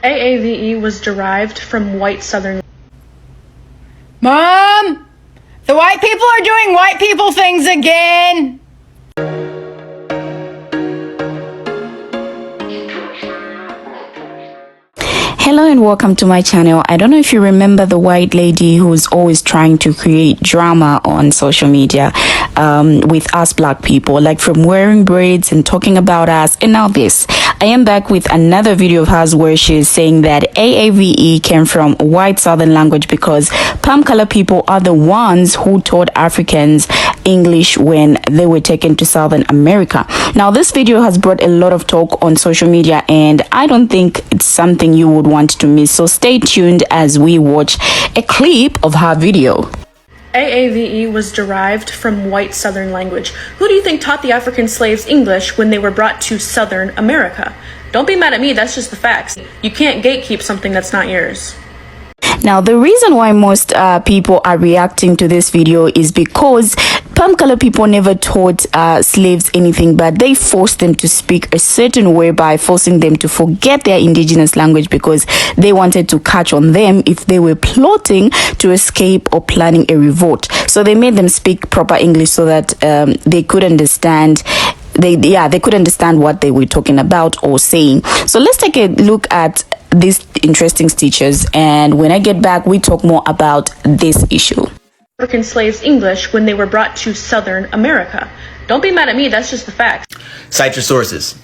AAVE was derived from white Southern. Mom! The white people are doing white people things again! Hello and welcome to my channel. I don't know if you remember the white lady who's always trying to create drama on social media with us black people, like from wearing braids and talking about us, and now this. I am back with another video of hers where she is saying that AAVE came from white Southern language because palm color people are the ones who taught Africans English when they were taken to Southern America. Now this video has brought a lot of talk on social media, and I don't think it's something you would want to miss, so stay tuned as we watch a clip of her video. AAVE was derived from white Southern language. Who do you think taught the African slaves English when they were brought to Southern America? Don't be mad at me, that's just the facts. You can't gatekeep something that's not yours. Now, the reason why most people are reacting to this video is because palm color people never taught slaves anything, but they forced them to speak a certain way by forcing them to forget their indigenous language because they wanted to catch on them if they were plotting to escape or planning a revolt. So they made them speak proper English so that they could understand. They could understand what they were talking about or saying. So let's take a look at these interesting stitches, and when I get back we talk more about this issue. African slaves English when they were brought to Southern America. Don't be mad at me, that's just the facts. Cite your sources.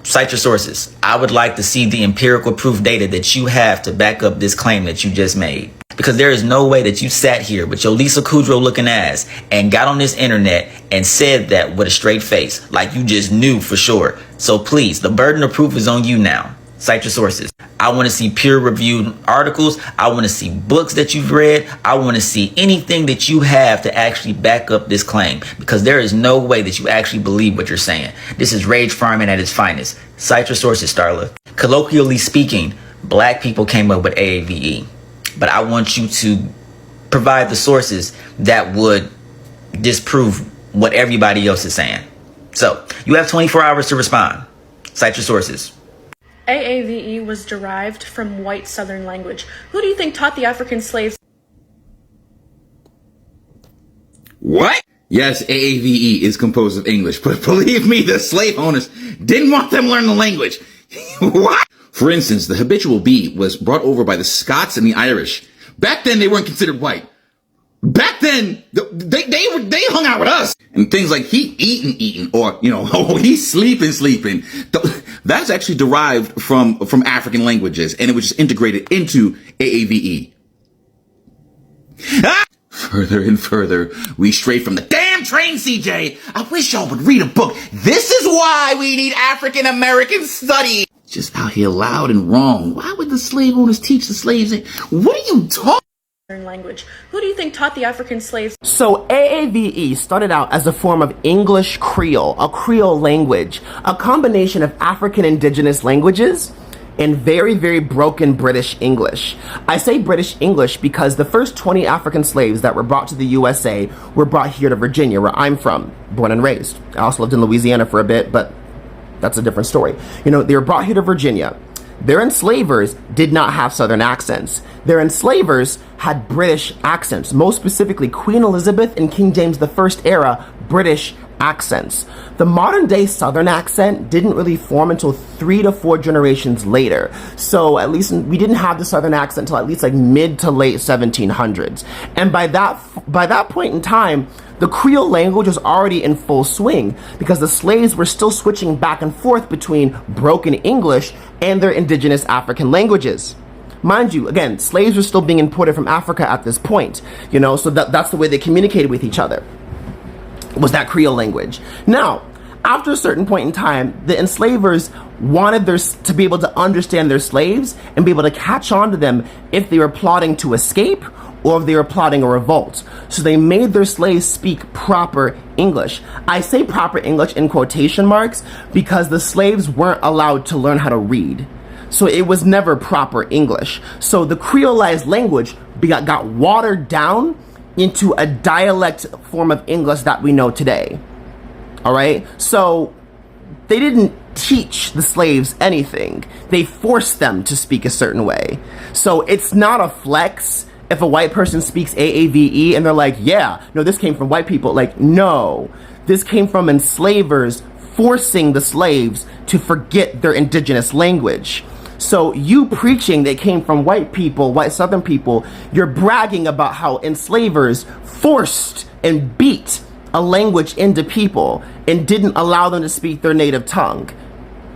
Cite your sources. I would like to see the empirical proof data that you have to back up this claim that you just made. Because there is no way that you sat here with your Lisa Kudrow looking ass and got on this internet and said that with a straight face, like you just knew for sure. So please, the burden of proof is on you now. Cite your sources. I want to see peer-reviewed articles. I want to see books that you've read. I want to see anything that you have to actually back up this claim, because there is no way that you actually believe what you're saying. This is rage farming at its finest. Cite your sources, Starla. Colloquially speaking, black people came up with AAVE, but I want you to provide the sources that would disprove what everybody else is saying. So you have 24 hours to respond. Cite your sources. AAVE was derived from white Southern language. Who do you think taught the African slaves? What? Yes, AAVE is composed of English, but believe me, the slave owners didn't want them to learn the language. What? For instance, the habitual B was brought over by the Scots and the Irish. Back then, they weren't considered white. Back then, they hung out with us. And things like he eating, or, oh, he's sleeping. That's actually derived from African languages, and it was just integrated into AAVE. Further and further, we stray from the damn train, CJ. I wish y'all would read a book. This is why we need African American study. Just out here loud and wrong. Why would the slave owners teach the slaves? What are you talking? Language. Who do you think taught the African slaves? So AAVE started out as a form of English Creole, a Creole language, a combination of African indigenous languages and very, very broken British English. I say British English because the first 20 African slaves that were brought to the USA were brought here to Virginia, where I'm from, born and raised. I also lived in Louisiana for a bit, but that's a different story. They were brought here to Virginia. Their enslavers did not have Southern accents. Their enslavers had British accents, most specifically Queen Elizabeth and King James I era British accents. The modern day Southern accent didn't really form until 3 to 4 generations later. So at least we didn't have the Southern accent until at least like mid to late 1700s. And by that point in time, the Creole language was already in full swing because the slaves were still switching back and forth between broken English and their indigenous African languages. Mind you, again, slaves were still being imported from Africa at this point, so that's the way they communicated with each other, was that Creole language. Now, after a certain point in time, the enslavers wanted to be able to understand their slaves and be able to catch on to them if they were plotting to escape or if they were plotting a revolt. So they made their slaves speak proper English. I say proper English in quotation marks because the slaves weren't allowed to learn how to read. So it was never proper English. So the Creolized language got watered down into a dialect form of English that we know today. All right? So they didn't teach the slaves anything. They forced them to speak a certain way. So it's not a flex if a white person speaks AAVE and they're like, yeah, no, this came from white people. Like, no, this came from enslavers forcing the slaves to forget their indigenous language. So you preaching that came from white people, white Southern people, you're bragging about how enslavers forced and beat a language into people and didn't allow them to speak their native tongue.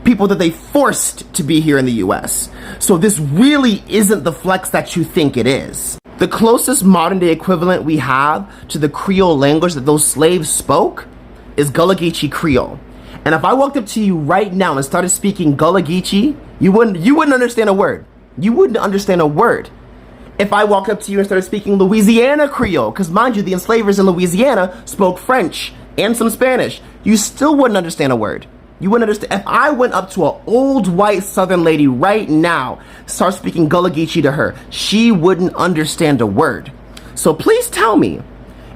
People that they forced to be here in the US. So this really isn't the flex that you think it is. The closest modern day equivalent we have to the Creole language that those slaves spoke is Gullah Geechee Creole. And if I walked up to you right now and started speaking Gullah Geechee, you wouldn't understand a word. You wouldn't understand a word. If I walked up to you and started speaking Louisiana Creole, because mind you, the enslavers in Louisiana spoke French and some Spanish, you still wouldn't understand a word. You wouldn't understand. If I went up to an old white Southern lady right now, start speaking Gullah Geechee to her, she wouldn't understand a word. So please tell me,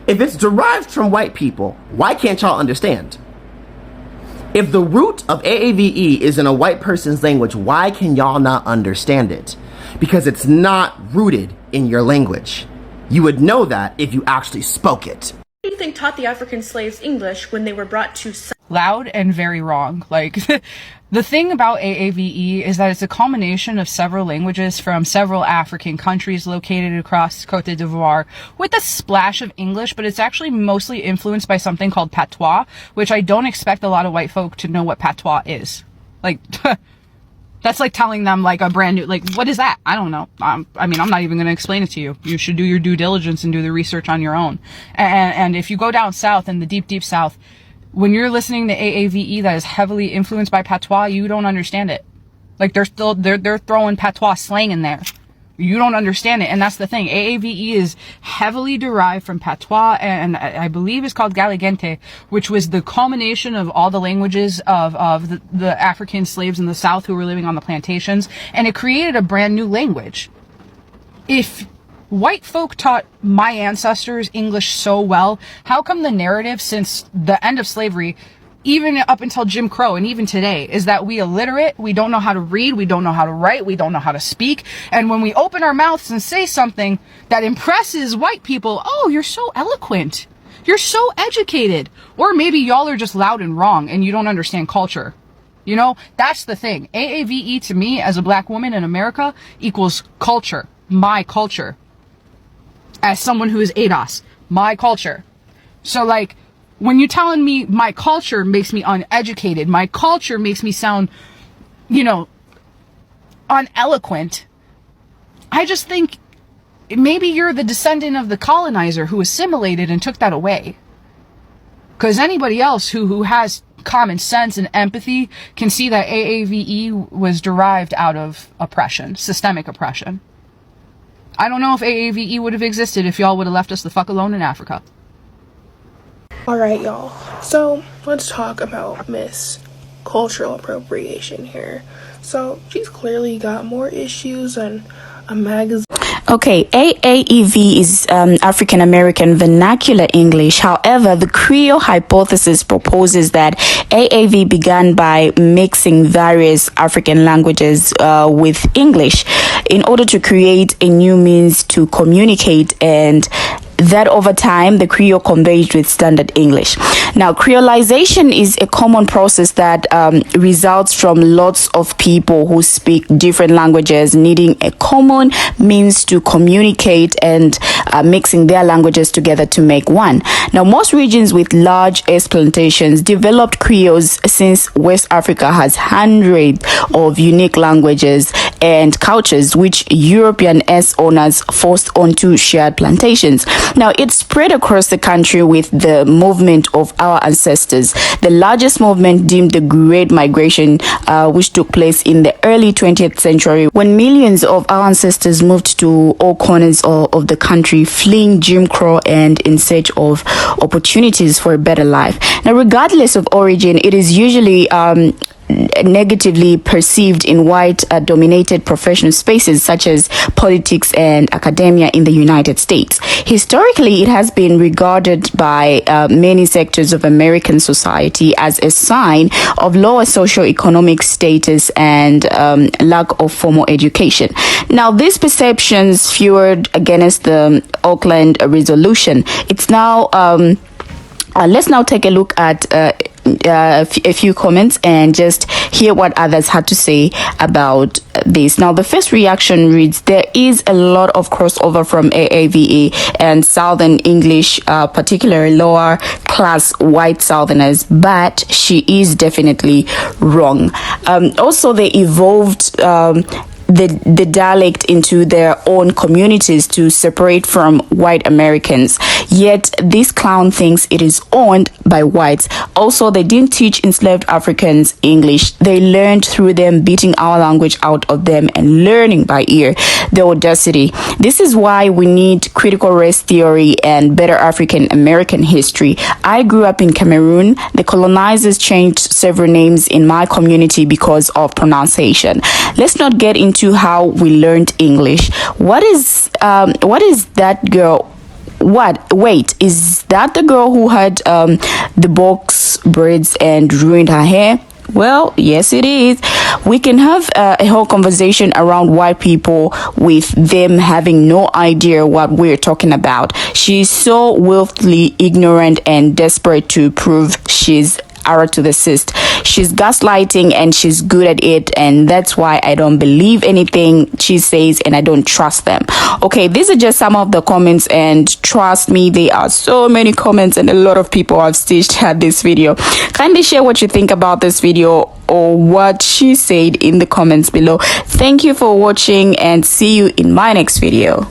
if it's derived from white people, why can't y'all understand? If the root of AAVE is in a white person's language, why can y'all not understand it? Because it's not rooted in your language. You would know that if you actually spoke it. Who do you think taught the African slaves English when they were brought to Loud and very wrong. Like, the thing about AAVE is that it's a combination of several languages from several African countries located across Cote d'Ivoire with a splash of English, but it's actually mostly influenced by something called patois, which I don't expect a lot of white folk to know what patois is. Like, that's like telling them like a brand new, like, what is that? I don't know. I mean, I'm not even going to explain it to you. You should do your due diligence and do the research on your own. And if you go down south in the deep, deep south, when you're listening to AAVE that is heavily influenced by patois, you don't understand it. Like, they're throwing patois slang in there. You don't understand it. And that's the thing. AAVE is heavily derived from patois, and I believe it's called Galigente, which was the culmination of all the languages of the African slaves in the South who were living on the plantations. And it created a brand new language. If white folk taught my ancestors English so well, how come the narrative since the end of slavery, even up until Jim Crow and even today, is that we illiterate, we don't know how to read, we don't know how to write, we don't know how to speak, and when we open our mouths and say something that impresses white people, oh, you're so eloquent, you're so educated, or maybe y'all are just loud and wrong and you don't understand culture. You know, that's the thing. AAVE to me as a black woman in America equals culture, my culture. As someone who is ADOS, my culture. So like, when you're telling me my culture makes me uneducated, my culture makes me sound, you know, uneloquent, I just think maybe you're the descendant of the colonizer who assimilated and took that away. Because anybody else who has common sense and empathy can see that AAVE was derived out of oppression, systemic oppression. I don't know if AAVE would have existed if y'all would have left us the fuck alone in Africa. Alright, y'all. So, let's talk about Miss Cultural Appropriation here. So, she's clearly got more issues than a magazine. Okay, AAEV is African American Vernacular English. However, the Creole hypothesis proposes that AAV began by mixing various African languages with English in order to create a new means to communicate, and that over time the Creole converged with standard English. Now, Creolization is a common process that results from lots of people who speak different languages needing a common means to communicate and mixing their languages together to make one. Now, most regions with large S plantations developed Creoles, since West Africa has hundreds of unique languages and cultures which European S owners forced onto shared plantations. Now, it spread across the country with the movement of our ancestors, the largest movement deemed the Great Migration, which took place in the early 20th century, when millions of our ancestors moved to all corners of the country, fleeing Jim Crow and in search of opportunities for a better life. Now, regardless of origin, it is usually negatively perceived in white dominated professional spaces such as politics and academia in the United States. Historically, it has been regarded by many sectors of American society as a sign of lower socioeconomic status and lack of formal education. Now, these perceptions fueled against the Auckland Resolution. It's now let's now take a look at a few comments and just hear what others had to say about this. Now, the first reaction reads, there is a lot of crossover from AAVE and Southern English, particularly lower class white Southerners, but she is definitely wrong. Also, they evolved the dialect into their own communities to separate from white Americans. Yet this clown thinks it is owned by whites. Also, they didn't teach enslaved Africans English. They learned through them beating our language out of them and learning by ear. The audacity. This is why we need critical race theory and better African American history. I grew up in Cameroon. The colonizers changed several names in my community because of pronunciation. Let's not get into how we learned English. What is that girl? What? Wait, is that the girl who had the box braids and ruined her hair? Well, yes, it is. We can have a whole conversation around white people with them having no idea what we're talking about. She's so willfully ignorant and desperate to prove she's arrow to the cyst. She's gaslighting and she's good at it, and that's why I don't believe anything she says and I don't trust them. Okay, these are just some of the comments, and trust me, there are so many comments and a lot of people have stitched at this video. Kindly share what you think about this video or what she said in the comments below. Thank you for watching and see you in my next video.